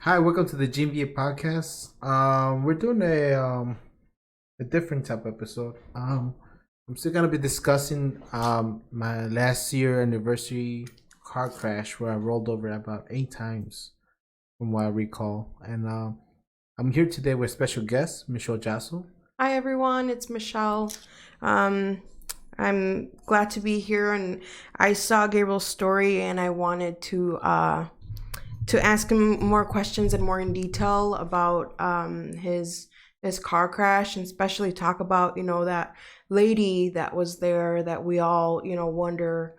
Hi, welcome to the GMV podcast. We're doing a different type of episode. I'm still gonna be discussing my last year anniversary car crash where I rolled over about 8 times, from what I recall. And I'm here today with special guest Michelle Jasso. Hi everyone, it's Michelle. Um, I'm glad to be here, and I saw Gabriel's story, and I wanted to ask him more questions and more in detail about his car crash, and especially talk about that lady that was there that we all wonder,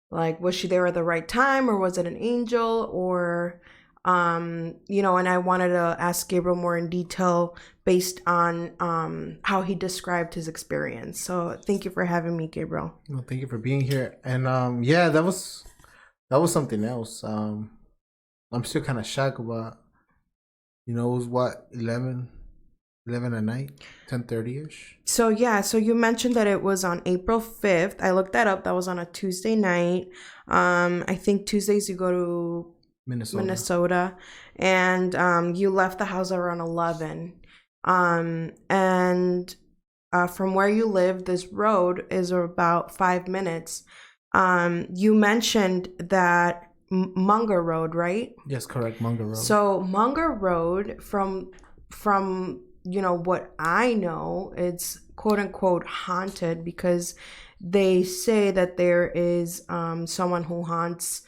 like, was she there at the right time, or was it an angel, or and I wanted to ask Gabriel more in detail based on how he described his experience. So thank you for having me, Gabriel. Well, thank you for being here. And yeah, that was something else. I'm still kind of shocked about. It was what 11 at night, 10:30ish. So yeah, so you mentioned that it was on April 5th. I looked that up. That was on a Tuesday night. I think Tuesdays you go to Minnesota, and you left the house around 11. And from where you live, this road is about 5 minutes. You mentioned that Munger Road, right? Yes, correct, Munger Road. So Munger Road, from what I know, it's quote unquote haunted because they say that there is someone who haunts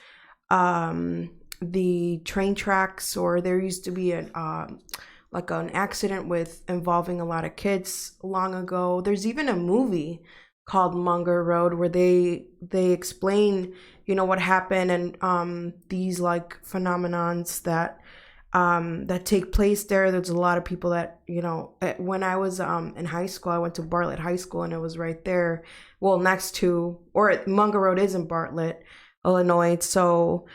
the train tracks, or there used to be like an accident with involving a lot of kids long ago. There's even a movie called Munger Road where they explain what happened, and these like phenomenons that take place there. There's a lot of people that when I was in high school, I went to Bartlett High School, and it was right there, well, next to, or Munger Road is in Bartlett, Illinois. So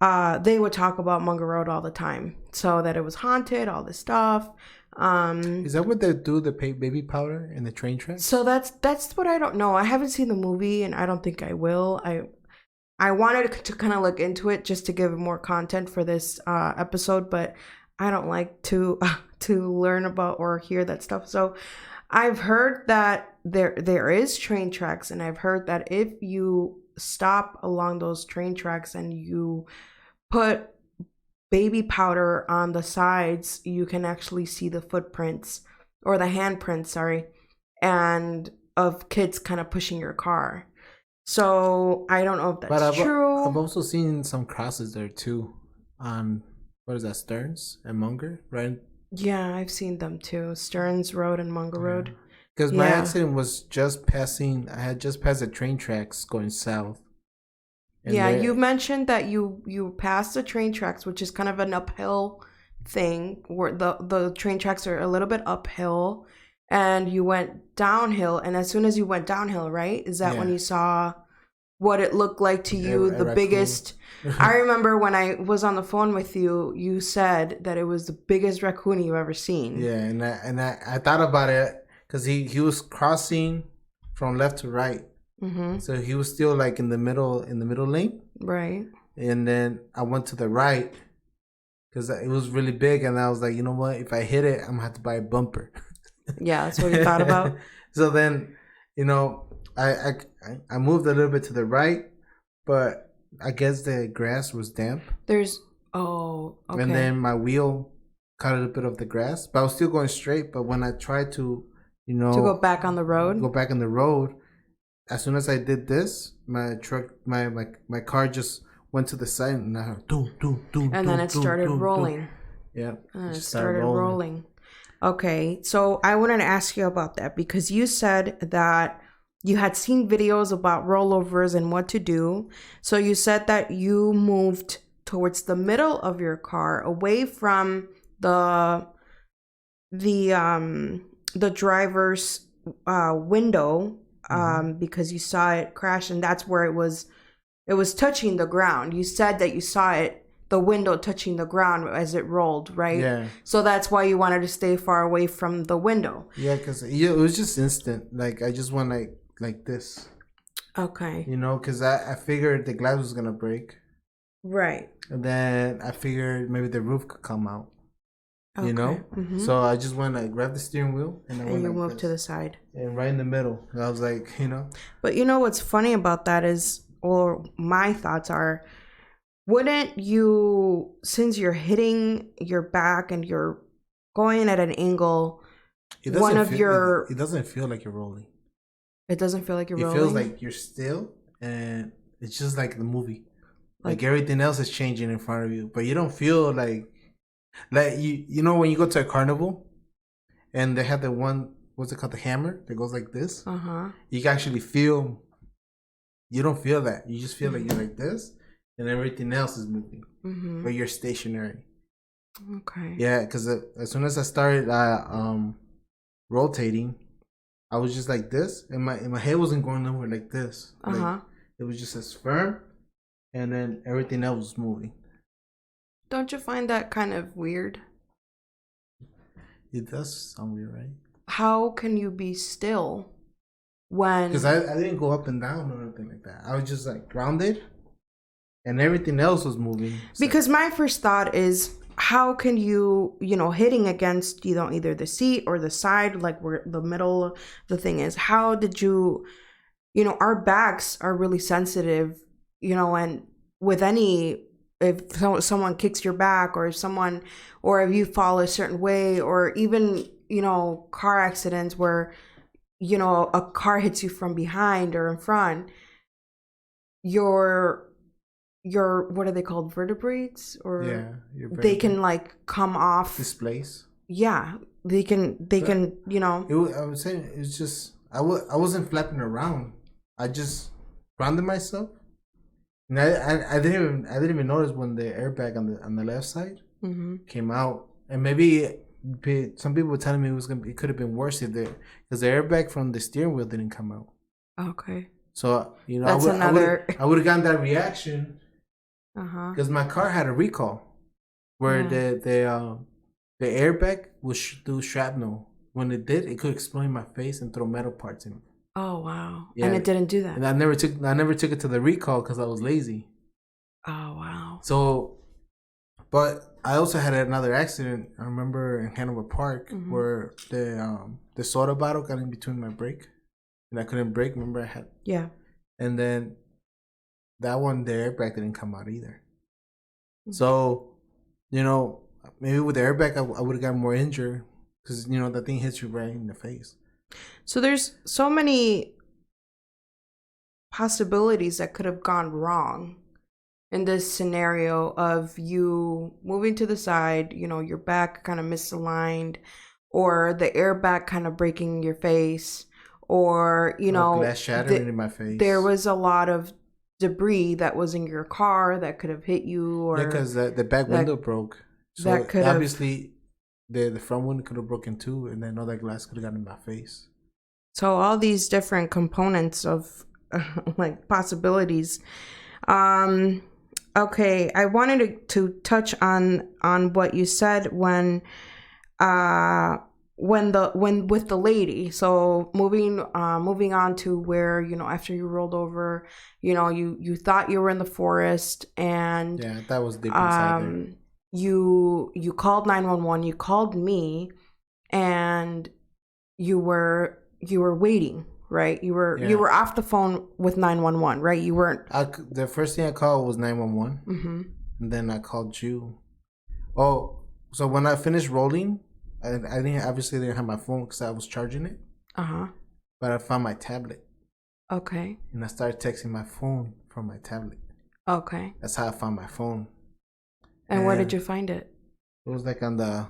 they would talk about Munger Road all the time, so that it was haunted, all this stuff. Is that what they do? The baby powder in the train tracks? So that's what I don't know. I haven't seen the movie, and I don't think I will. I wanted to kind of look into it just to give more content for this episode, but I don't like to to learn about or hear that stuff. So I've heard that there is train tracks, and I've heard that if you stop along those train tracks and you put baby powder on the sides, you can actually see the footprints, or the handprints, sorry, and of kids kind of pushing your car. So I don't know if that's But true. I've also seen some crosses there too, on what is that, Stearns and Munger, right? Yeah, I've seen them too. Stearns Road and Munger Road. Because my Yeah. accident was just passing. I had just passed the train tracks going south. And Yeah, you mentioned that you passed the train tracks, which is kind of an uphill thing, where the train tracks are a little bit uphill, and you went downhill. And as soon as you went downhill, right? Is that when Yeah. you saw what it looked like to you, the raccoon. biggest? I remember when I was on the phone with you, you said that it was the biggest raccoon you've ever seen. Yeah, and I thought about it because he was crossing from left to right. Mm-hmm. So he was still like in the middle lane. Right. And then I went to the right because it was really big, and I was like, you know what? If I hit it, I'm gonna have to buy a bumper. Yeah, that's what you thought about. So then, I I moved a little bit to the right, but I guess the grass was damp. Okay. And then my wheel caught a little bit of the grass, but I was still going straight. But when I tried to, to go back on the road, as soon as I did this, my car just went to the side, and I heard doom, doom, doom, and then it started rolling. Yeah, and it started rolling. Okay, so I wanted to ask you about that because you said that you had seen videos about rollovers and what to do. So you said that you moved towards the middle of your car, away from the driver's window, because you saw it crash, and that's where it was touching the ground. You said that you saw it, the window touching the ground as it rolled, right? Yeah. So that's why you wanted to stay far away from the window. Yeah, because it was just instant. Like, I just went like this. Okay. Because I figured the glass was gonna break. Right. And then I figured maybe the roof could come out. You know? Okay. Mm-hmm. So I just went, I grabbed the steering wheel and I And went you like moved this. to the side. And right in the middle. And I was like, you know. But you know what's funny about that is, or my thoughts are, wouldn't you, since you're hitting your back and you're going at an angle, It one doesn't of feel, your, it doesn't feel like you're rolling. it doesn't feel like you're It rolling? feels like you're still, and it's just like the movie. Like everything else is changing in front of you, but you don't feel like you know when you go to a carnival and they have the one, what's it called, the hammer that goes like this. You can actually feel. You don't feel that. You just feel like you're like this, and everything else is moving, but you're stationary. Okay. Yeah, because as soon as I started rotating, I was just like this, and my head wasn't going nowhere like this. Like, it was just as firm, and then everything else was moving. Don't you find that kind of weird? It does sound weird, right? How can you be still when... Because I didn't go up and down or anything like that. I was just like grounded, and everything else was moving. So. Because my first thought is, how can you, hitting against, either the seat or the side, like where the middle, the thing is, how did you, our backs are really sensitive, and with any, if someone kicks your back or if you fall a certain way, or even, car accidents where, a car hits you from behind or in front, your what are they called, vertebrates, or they can like come off, displace. Yeah, they can I was saying it's just I wasn't flapping around. I just grounded myself, and I didn't even notice when the airbag on the left side came out, and maybe some people were telling me it could have been worse because the airbag from the steering wheel didn't come out. Okay. So that's another. I would have gotten that reaction. Because my car had a recall where the airbag was do shrapnel. When it did, it could explode in my face and throw metal parts in. Oh wow! Yeah. And it didn't do that. And I never took it to the recall because I was lazy. Oh wow! So, but I also had another accident. I remember in Hanover Park where the soda bottle got in between my brake, and I couldn't brake. Remember I had and then. That one, the airbag didn't come out either. So, maybe with the airbag, I would have gotten more injured because, that thing hits you right in the face. So there's so many possibilities that could have gone wrong in this scenario of you moving to the side, your back kind of misaligned, or the airbag kind of breaking your face, or, glass shattering in my face. There was a lot of debris that was in your car that could have hit you, or because the back window broke. So that could obviously the front window could have broken too, and then all that glass could have gotten in my face. So all these different components of like possibilities. Okay, I wanted to touch on what you said when with the lady. So moving on to where, after you rolled over, you thought you were in the forest, and that was deep inside there. You called 911, you called me, and you were waiting, right? You were off the phone with 911, right? You weren't. The first thing I called was 911, and then I called you. Oh, so when I finished rolling, I didn't have my phone because I was charging it. But I found my tablet. Okay. And I started texting my phone from my tablet. Okay. That's how I found my phone. And where did you find it? It was like on the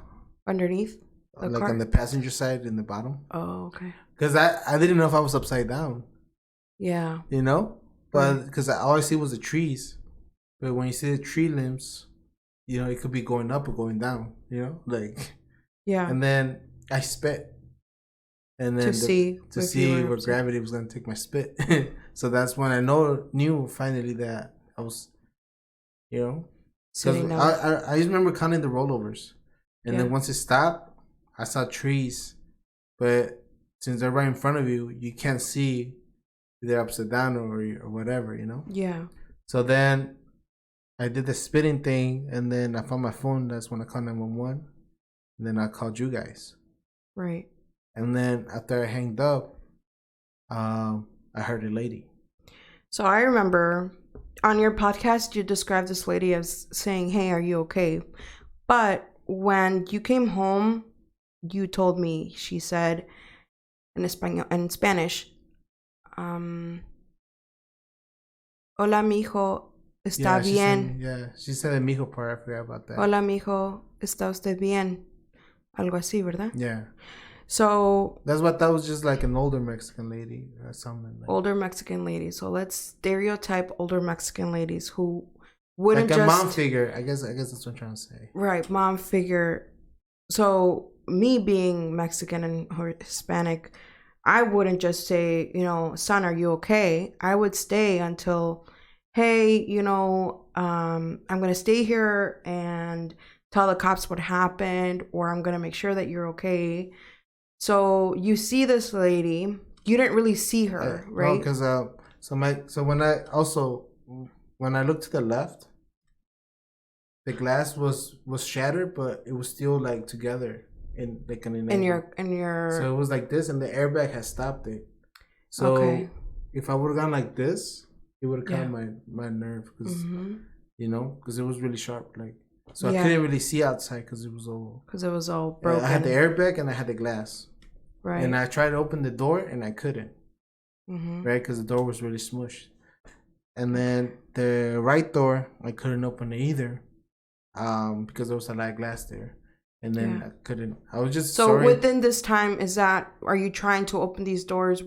underneath the car? On the passenger side in the bottom. Oh, okay. Because I didn't know if I was upside down. Yeah. But because all I see was the trees. But when you see the tree limbs, it could be going up or going down. Like. Yeah. And then I spit. And then to see where gravity was going to take my spit. So that's when I knew finally that I was, sitting down. I just remember counting the rollovers. And then once it stopped, I saw trees. But since they're right in front of you, you can't see if they're upside down or whatever, Yeah. So then I did the spitting thing, and then I found my phone. That's when I called 911. And then I called you guys. Right. And then after I hanged up, I heard a lady. So I remember on your podcast, you described this lady as saying, "Hey, are you okay?" But when you came home, you told me, she said in Spanish, "Hola, mijo, está bien." She said the mijo part. I forgot about that. "Hola, mijo, está usted bien?" Algo así, ¿verdad? Yeah. So That's what that was, just like an older Mexican lady or something. Like. Older Mexican lady. So let's stereotype older Mexican ladies who wouldn't like a just mom figure. I guess that's what I'm trying to say. Right, mom figure. So me being Mexican and Hispanic, I wouldn't just say, son, are you okay? I would stay until, hey, I'm gonna stay here and tell the cops what happened, or I'm gonna make sure that you're okay. So you see this lady, you didn't really see her, right? No, because so when I looked to the left, the glass was shattered, but it was still like together in your So it was like this, and the airbag had stopped it. So okay. If I would have gone like this, it would have caught my nerve because because it was really sharp. Like I couldn't really see outside because it was all broken. I had the airbag and I had the glass. Right. And I tried to open the door and I couldn't. Right, because the door was really smushed. And then the right door I couldn't open it either. Because there was a lot of glass there, and then I couldn't. I was just so within this time. Are you trying to open these doors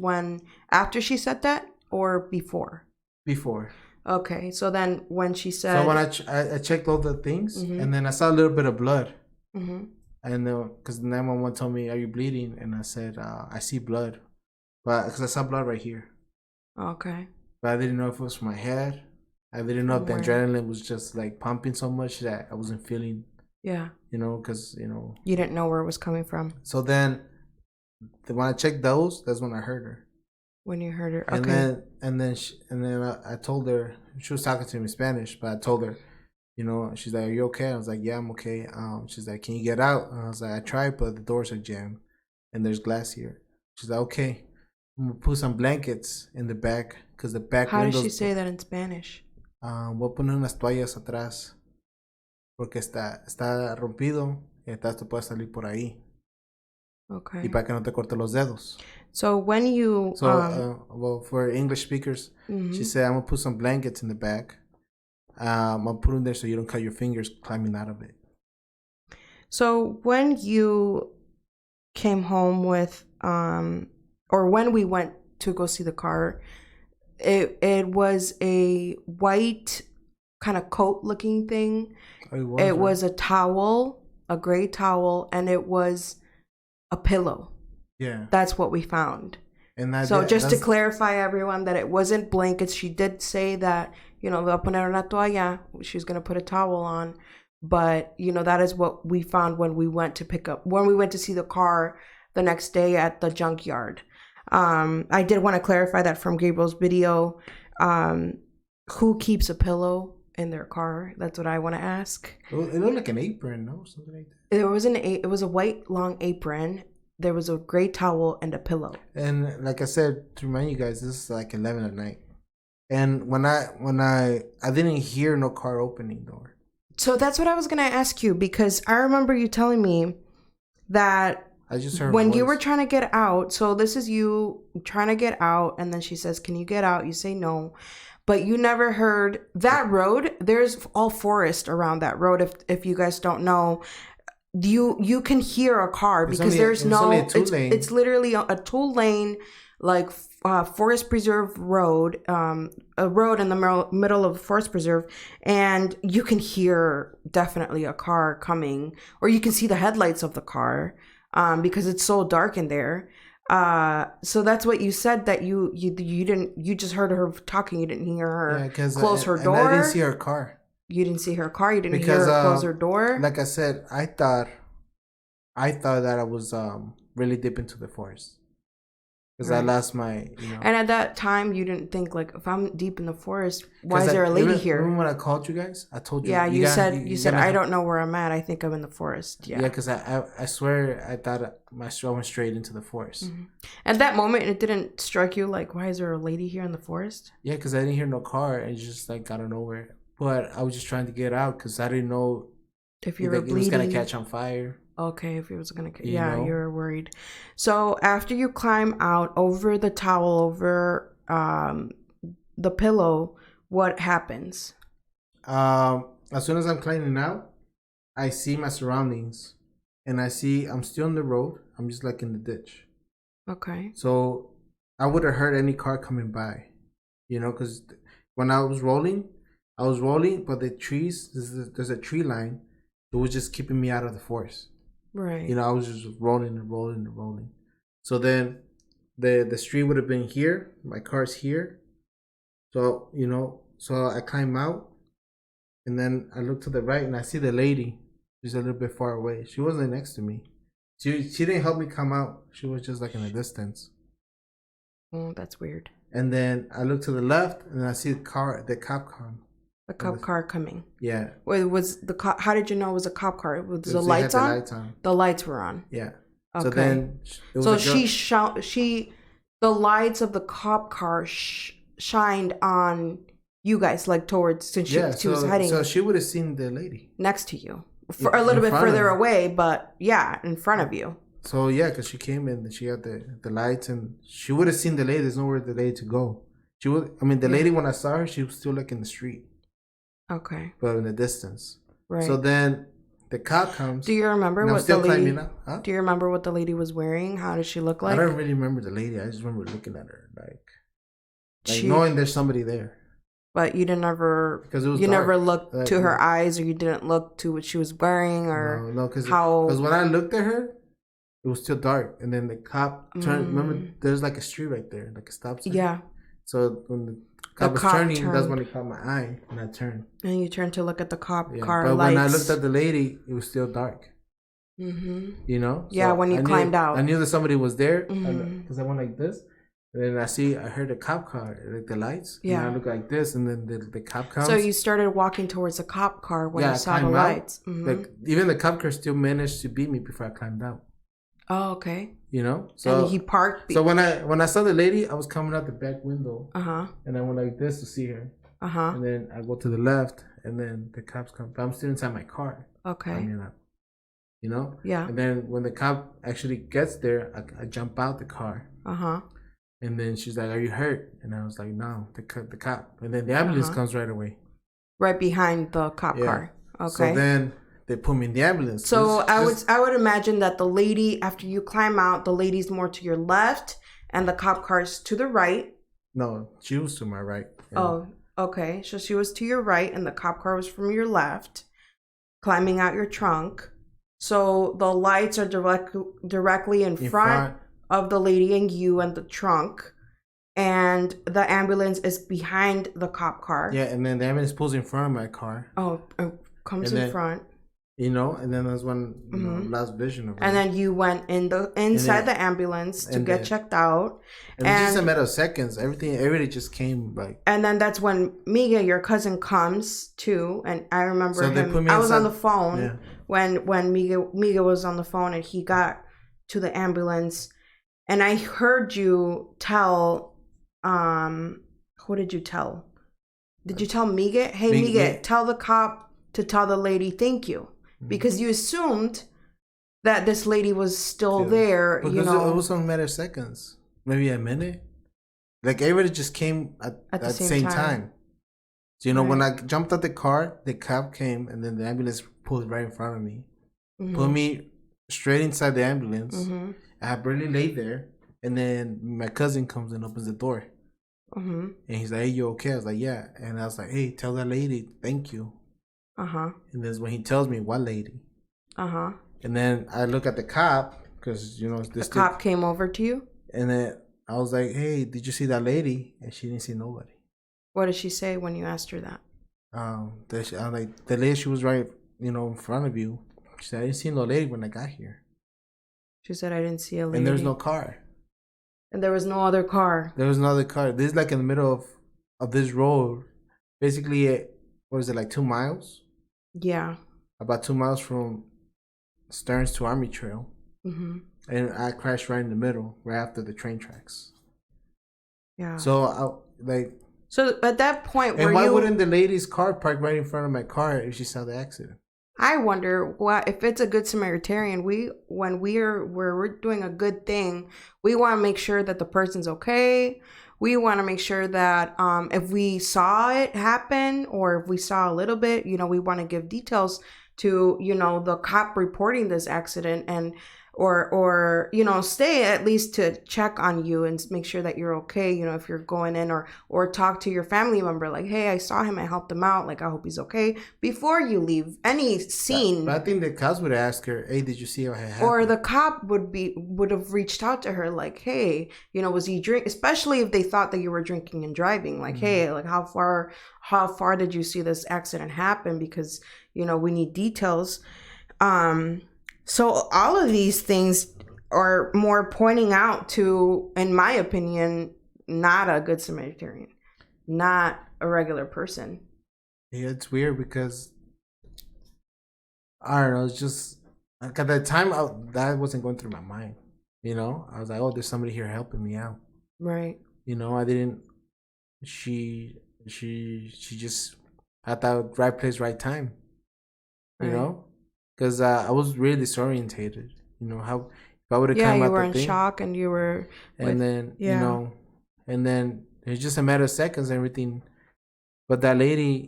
after she said that or before? Before. Okay, so then when she said, so when I checked all the things, and then I saw a little bit of blood, and because 911 told me, "Are you bleeding?" And I said, "I see blood," but because I saw blood right here. Okay. But I didn't know if it was from my head. I didn't know if the adrenaline was just like pumping so much that I wasn't feeling. Yeah. Because you didn't know where it was coming from. So then, when I checked those, that's when I heard her. When you heard her, okay. And then I told her, she was talking to me in Spanish, but I told her, she's like, "Are you okay?" I was like, "Yeah, I'm okay." She's like, "Can you get out?" And I was like, "I tried, but the doors are jammed, and there's glass here." She's like, "Okay, I'm gonna put some blankets in the back because the back." How did she say that in Spanish? Voy a poner unas toallas atrás porque está rompido y entonces tú puedes salir por ahí. Okay. Y para que no te corte los dedos. So when you for English speakers, she said, "I'm gonna put some blankets in the back. I'll put them there so you don't cut your fingers climbing out of it." So when you came home with or when we went to go see the car, it was a white kind of coat looking thing. It was a towel, a gray towel, and it was a pillow. Yeah. That's what we found. And just to clarify everyone that it wasn't blankets. She did say that, va a poner una toalla, she's going to put a towel on. But, that is what we found when we went to see the car the next day at the junkyard. I did want to clarify that from Gabriel's video. Who keeps a pillow in their car? That's what I want to ask. It looked like an apron, no? Something like that. It was a white long apron. There was a gray towel and a pillow. And like I said, to remind you guys, this is like 11 at night. And when I didn't hear no car opening door. So that's what I was gonna ask you, because I remember you telling me that I just heard when you were trying to get out. So this is you trying to get out, and then she says, "Can you get out?" You say no, but you never heard that road. There's all forest around that road. If you guys don't know, you can hear a car because it's literally a 2-lane like forest preserve road, a road in the middle of forest preserve, and you can hear definitely a car coming, or you can see the headlights of the car. Because it's so dark in there. So that's what you said, that you just heard her talking. You didn't hear her close her door. And I didn't see her car. You didn't see her car. You didn't hear her close her door. Like I said, I thought that I was really deep into the forest. because I lost my, And at that time, you didn't think like, if I'm deep in the forest, why is Because there a lady even, here? Remember when I called you guys? I told you. Yeah, you said I gotta- don't know where I'm at. I think I'm in the forest. Yeah. Yeah, because I swear I thought my straw went straight into the forest. Mm-hmm. At that moment, it didn't strike you like, why is there a lady here in the forest? Yeah, because I didn't hear no car. It just like got nowhere. But I was just trying to get out because I didn't know If you were it was gonna bleeding. catch on fire. Okay, if it was gonna, You yeah, know? you were worried. So after you climb out over the towel, over the pillow, what happens? As soon as I'm climbing out, I see my surroundings, and I see I'm still on the road. I'm just like in the ditch. Okay. So I would have heard any car coming by, because when I was rolling, but the trees, there's a tree line that was just keeping me out of the forest. Right. I was just rolling and rolling and rolling. So then the street would have been here. My car's here. So, so I climb out, and then I look to the right and I see the lady. She's a little bit far away. She wasn't next to me. She didn't help me come out. She was just like in the distance. Oh, that's weird. And then I look to the left and I see the cop car. A cop car coming. Yeah. Wait, was the cop? How did you know it was a cop car? Was the They lights had on? the lights on. The lights were on. Yeah. Okay. So then the lights of the cop car shined on you guys, like towards, since she was heading. So she would have seen the lady next to you, for a little bit further away, but yeah, in front of you. So yeah, because she came in and she had the lights, and she would have seen the lady. There's nowhere the lady to go. The lady, when I saw her, she was still like in the street. Okay. But in the distance. Right. So then the cop comes. Do you remember what the lady? Huh? Do you remember what the lady was wearing? How did she look like? I don't really remember the lady. I just remember looking at her, like knowing there's somebody there. But you didn't ever, because it was you dark. never looked to her eyes, or you didn't look to what she was wearing, or no, because how. When I looked at her, it was still dark, and then the cop turned. Remember, there's like a street right there, like a stop sign. Yeah. So when the cop was turning, that's when he caught my eye, and I turned. And you turned to look at the cop car but lights. when I looked at the lady, it was still dark. Mm-hmm. Yeah, so when you climbed out, I knew that somebody was there because I went like this, and then I heard the cop car, like the lights. Yeah, and I look like this, and then the cop comes. So you started walking towards the cop car when you saw the lights. Mm-hmm. Like even the cop car still managed to beat me before I climbed out. Oh, okay. So and he parked. So when I saw the lady, I was coming out the back window. And I went like this to see her. And then I go to the left, and then the cops come. But I'm still inside my car. Okay. Yeah. And then when the cop actually gets there, I jump out the car. And then she's like, "Are you hurt?" And I was like, "No." The cop. And then the ambulance comes right away. Right behind the cop car. Okay. So then they put me in the ambulance. So I would imagine that the lady, after you climb out, the lady's more to your left, and the cop car's to the right. No, she was to my right. Oh, okay. So she was to your right, and the cop car was from your left, climbing out your trunk. So the lights are directly in front of the lady and you and the trunk, and the ambulance is behind the cop car. Yeah, and then the ambulance pulls in front of my car. Oh, it comes in front. And then that's when last vision of her. And then you went inside the ambulance to get checked out. And it was just a matter of seconds. Everybody just came like. And then that's when Miguel, your cousin, comes too. And I remember him. I was on the phone when Miguel was on the phone, and he got to the ambulance. And I heard you tell, who did you tell? Did you tell Miguel? Hey, Miguel, tell the cop to tell the lady thank you. Because you assumed that this lady was still there, because it was only a matter of seconds, maybe a minute. Like everybody just came at the same time. So when I jumped out the car, the cop came, and then the ambulance pulled right in front of me, put me straight inside the ambulance. I barely laid there, and then my cousin comes and opens the door, and he's like, "Hey, you okay?" I was like, "Yeah," and I was like, "Hey, tell that lady thank you." And then when he tells me, "What lady?" And then I look at the cop, because the cop came over to you. And then I was like, "Hey, did you see that lady?" And she didn't see nobody. What did she say when you asked her that? I'm like, the lady, she was right, in front of you. She said, "I didn't see no lady when I got here." She said, "I didn't see a lady." And there's no car. And there was no other car. There was another car. This is like in the middle of this road. Basically, what is it, like 2 miles? Yeah. About 2 miles from Stearns to Army Trail. Mm-hmm. And I crashed right in the middle, right after the train tracks. Yeah. So So at that point, and why wouldn't the lady's car park right in front of my car if she saw the accident? I wonder what if it's a good Samaritan. When we're doing a good thing, we want to make sure that the person's okay. We want to make sure that if we saw it happen or if we saw a little bit, we want to give details to the cop reporting this accident and or stay at least to check on you and make sure that you're okay, if you're going in or talk to your family member like, hey, I saw him, I helped him out, like I hope he's okay before you leave any scene. But I think the cops would ask her, hey, did you see what happened? Or the cop would have reached out to her like, hey, was he drink, especially if they thought that you were drinking and driving, like, hey, like how far did you see this accident happen, because we need details. So all of these things are more pointing out to, in my opinion, not a good Samaritan, not a regular person. Yeah, it's weird because I don't know. It's just like at that time that wasn't going through my mind. I was like, oh, there's somebody here helping me out. Right. I didn't. She just at that right place, right time. Right. Because I was really disorientated. How if I would have Yeah, come you out were the in thing, shock and you were and then yeah. and then it's just a matter of seconds, everything. But that lady,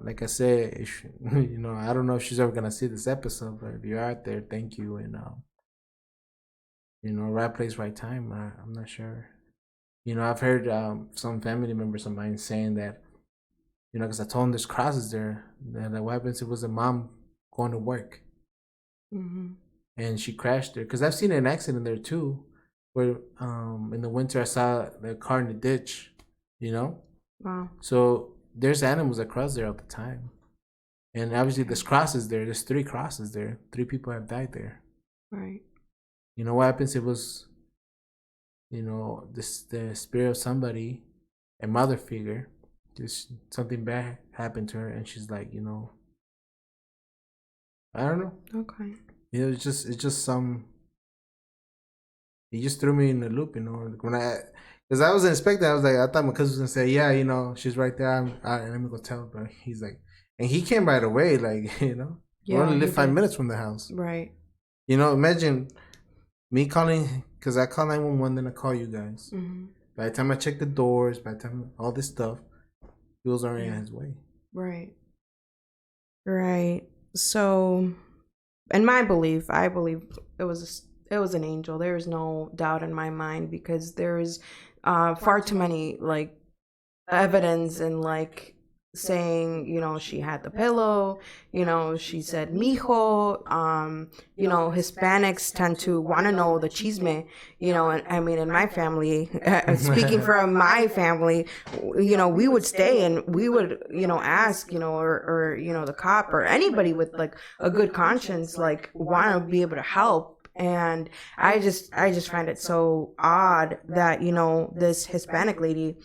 like I said, I don't know if she's ever gonna see this episode, but if you're out there, thank you, and right place, right time. I'm not sure. I've heard some family members of mine saying that, because I told them there's crosses there. That what happens if it was a mom going to work, Mm-hmm. and she crashed there. Because I've seen an accident there too, where in the winter I saw the car in the ditch. Wow. So there's animals that cross there all the time. And obviously there's crosses there. There's 3 crosses there. 3 people have died there. Right. What happens if it was, the spirit of somebody, a mother figure, just something bad happened to her and she's like, I don't know. Okay. It's just some, he just threw me in the loop, because I wasn't expecting. I was like, I thought my cousin was gonna say, yeah, she's right there. And let me go tell her. But he's like, and he came right away, like, we only live 5 minutes from the house. Right. Imagine me calling, because I call 911, then I call you guys. Mm-hmm. By the time I check the doors, by the time all this stuff, he was already on his way. Right. Right. So, in my belief, I believe it was an angel. There is no doubt in my mind, because there's far too many like evidence and like saying, she had the pillow, she said mijo. Hispanics tend to want to know the chisme, and I mean, in my family, speaking for my family, we would stay and we would, ask, or the cop or anybody with like a good conscience, like want to be able to help. And I just find it so odd that, this Hispanic lady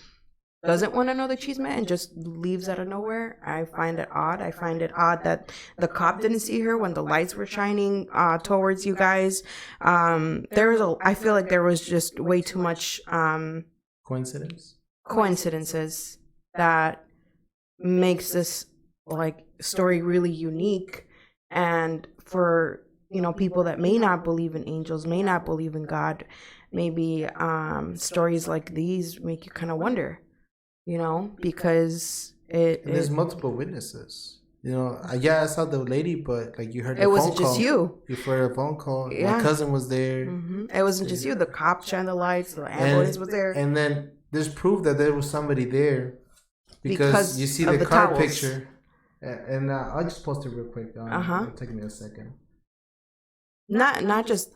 doesn't want to know the chisme and just leaves out of nowhere. I find it odd. I find it odd that the cop didn't see her when the lights were shining towards you guys. I feel like there was just way too much coincidences that makes this like story really unique. And for people that may not believe in angels, may not believe in God, maybe stories like these make you kind of wonder. Because there's multiple witnesses. I saw the lady, but like you heard the it phone wasn't call. Just you. You heard a phone call. Yeah. My cousin was there. Mm-hmm. It wasn't just you. The cop shined the lights. The ambulance was there. And then there's proof that there was somebody there because you see the car picture. And I'll just post it real quick. It'll take me a second. Not just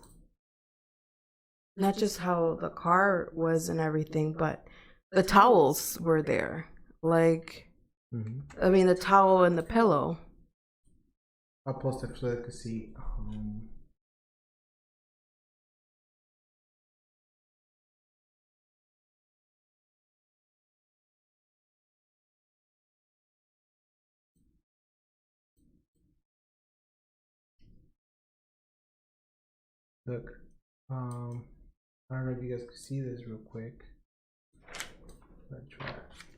how the car was and everything, but the towels were there. Like, I mean, the towel and the pillow. I'll post it so I can see. Look, I don't know if you guys can see this real quick. Let's try.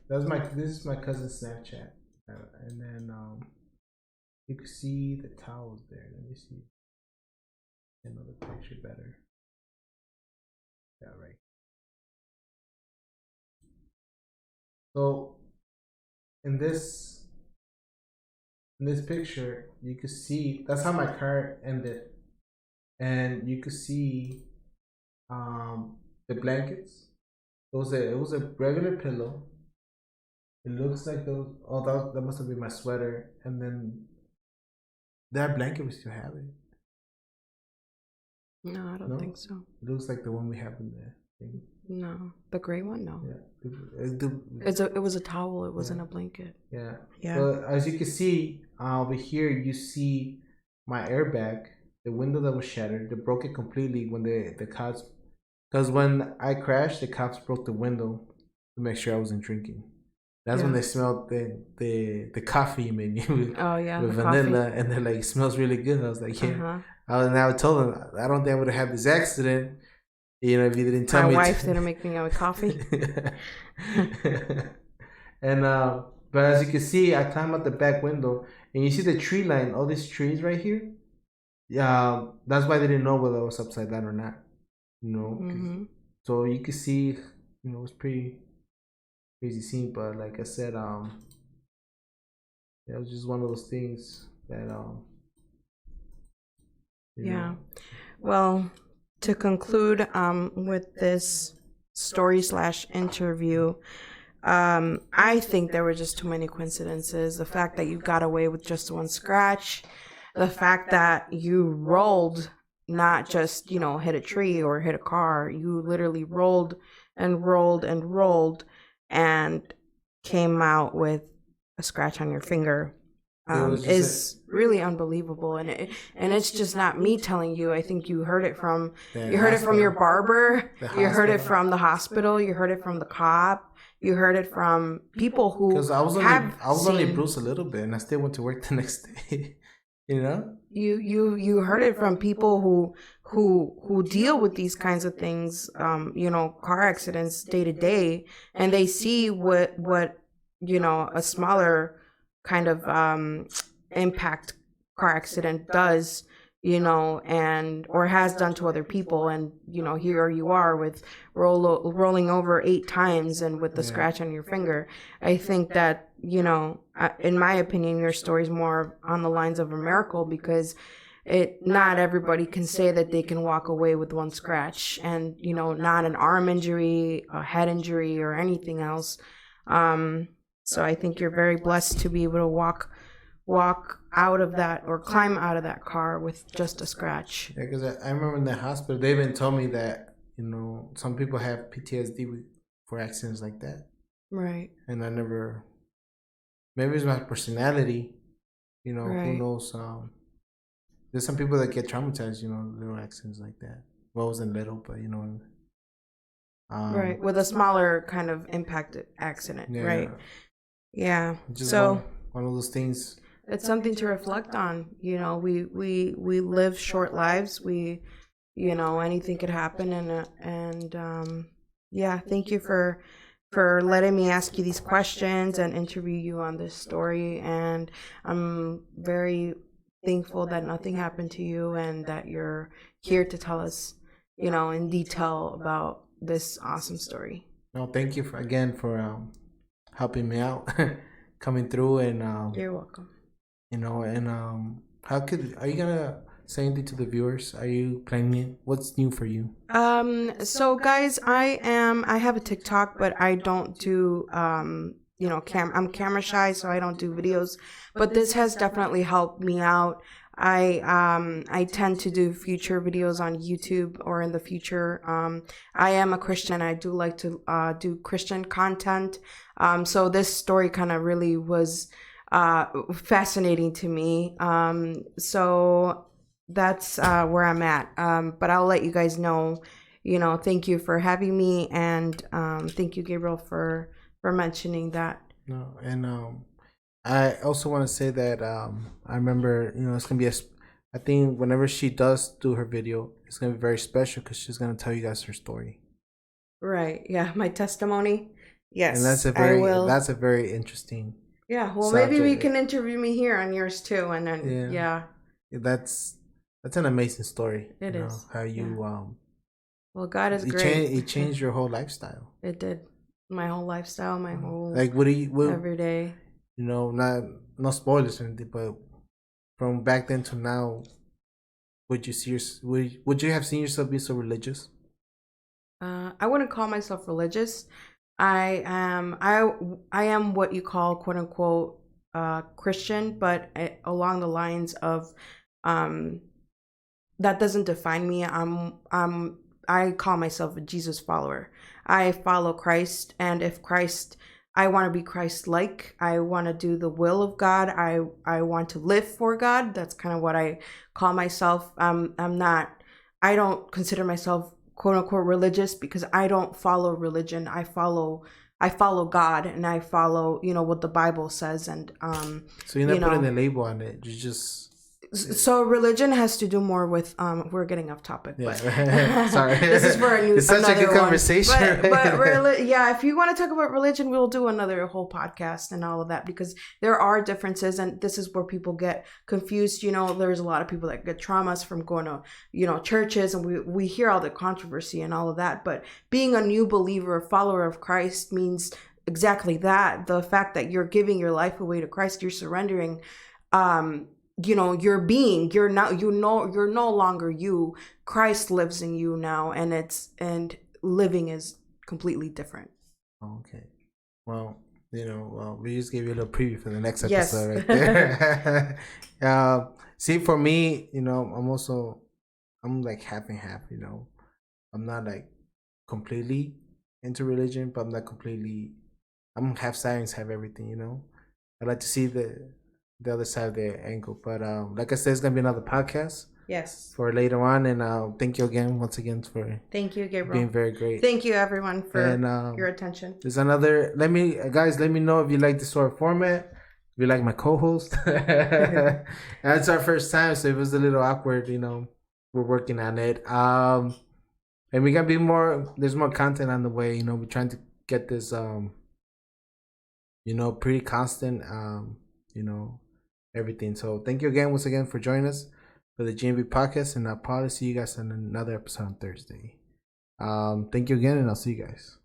This is my cousin's Snapchat, and then you can see the towels there. Let me see another picture better. Yeah, right. So in this picture, you can see that's how my car ended, and you can see the blankets. It was a regular pillow. It looks like those. Oh, that must have been my sweater, and then that blanket we still have it. No, I don't think so. It looks like the one we have in the thing. No, the gray one. No. Yeah. It was a towel. It wasn't a blanket. Yeah. Yeah. But as you can see over here, you see my airbag, the window that was shattered. They broke it completely when the cops. Because when I crashed, the cops broke the window to make sure I wasn't drinking. That's when they smelled the coffee you made me with, with vanilla, coffee. And they're like, it smells really good. I was like, yeah. And I told them, I don't think I would have had this accident, if you didn't tell me. My wife didn't make me out with coffee. And but as you can see, I climbed out the back window, and you see the tree line, all these trees right here. Yeah, that's why they didn't know whether I was upside down or not. So you can see, it was pretty crazy scene. But like I said, it was just one of those things that yeah. Well, to conclude with this story / interview, I think there were just too many coincidences. The fact that you got away with just one scratch, the fact that you rolled, not just, hit a tree or hit a car. You literally rolled and rolled and rolled and came out with a scratch on your finger. Is really unbelievable, and it's just not me telling you. I think you heard it from your barber, you heard it from the hospital, you heard it from the cop, you heard it from people who. Because I was only bruised a little bit, and I still went to work the next day. You heard it from people who deal with these kinds of things, car accidents day to day, and they see what a smaller kind of impact car accident does, and or has done to other people, and here you are with rolling over 8 times and with the scratch on your finger. I think that in my opinion, your story is more on the lines of a miracle, because not everybody can say that they can walk away with one scratch and not an arm injury, a head injury, or anything else. So I think you're very blessed to be able to walk out of that or climb out of that car with just a scratch. Yeah, because I remember in the hospital, they even told me that, some people have PTSD for accidents like that. Right. And I never, maybe it's my personality, right. Who knows. There's some people that get traumatized, little accidents like that. Well, I wasn't little, but, right. With a smaller kind of impacted accident, right? Yeah. Just so one of those things. It's something to reflect on. We live short lives. We, anything could happen, and thank you for letting me ask you these questions and interview you on this story. And I'm very thankful that nothing happened to you and that you're here to tell us, in detail about this awesome story. No, thank you again for helping me out, coming through, and you're welcome. And are you gonna say anything to the viewers? Are you planning? What's new for you? So guys, I have a TikTok, but I don't do I'm camera shy, so I don't do videos. But this has definitely helped me out. I tend to do future videos on YouTube or in the future. I am a Christian. I do like to do Christian content. So this story kind of really was fascinating to me. So that's where I'm at. But I'll let you guys know. Thank you for having me, and thank you, Gabriel, for mentioning that. No, and I also want to say that I remember, it's gonna be I think whenever she does do her video, it's gonna be very special because she's gonna tell you guys her story. Right. Yeah. My testimony. And that's Yes, a I very will. that's a very interesting Yeah. Well, maybe we can subject. interview me here on yours too, and then Yeah, yeah, that's an amazing story. it is. How Yeah. you Well, God is it great. changed your whole lifestyle. It did. My whole lifestyle, my whole Like, what do you every day. not no spoilers or anything, but from back then to now, would you have seen yourself be so religious? I wouldn't call myself religious. I am what you call quote unquote Christian, but along the lines of um that doesn't define me. I call myself a Jesus follower. I follow Christ, and if Christ, I want to be Christ-like. I want to do the will of God. I want to live for God. That's kind of what I call myself. I'm not. I don't consider myself quote unquote religious because I don't follow religion. I follow God, and I follow what the Bible says, and So you're not putting a label on it. You just so religion has to do more with we're getting off topic, but sorry. this is for it's such a good conversation. Yeah, if you want to talk about religion, we'll do another whole podcast and all of that, because there are differences, and this is where people get confused. There's a lot of people that get traumas from going to churches, and we hear all the controversy and all of that, but being a new believer, a follower of Christ, means exactly that. The fact that you're giving your life away to Christ, you're surrendering your being. You're no longer you. Christ lives in you now, and living is completely different. Okay. Well, we just gave you a little preview for the next episode. Yes. Right there. See, for me, I'm like half and half. I'm not like completely into religion, but I'm half science, half everything. I like to see the other side of the angle. But like I said, it's gonna be another podcast. Yes. For later on, and thank you once again for thank you, Gabriel, being very great. Thank you everyone for your attention. There's another. Let me know if you like this sort of format. If you like my co-host. And it's our first time, so it was a little awkward. We're working on it. And we gotta be more. There's more content on the way. We're trying to get this pretty constant. Everything. So thank you once again for joining us for the GMV podcast, and I'll probably see you guys on another episode on Thursday. Thank you again, and I'll see you guys.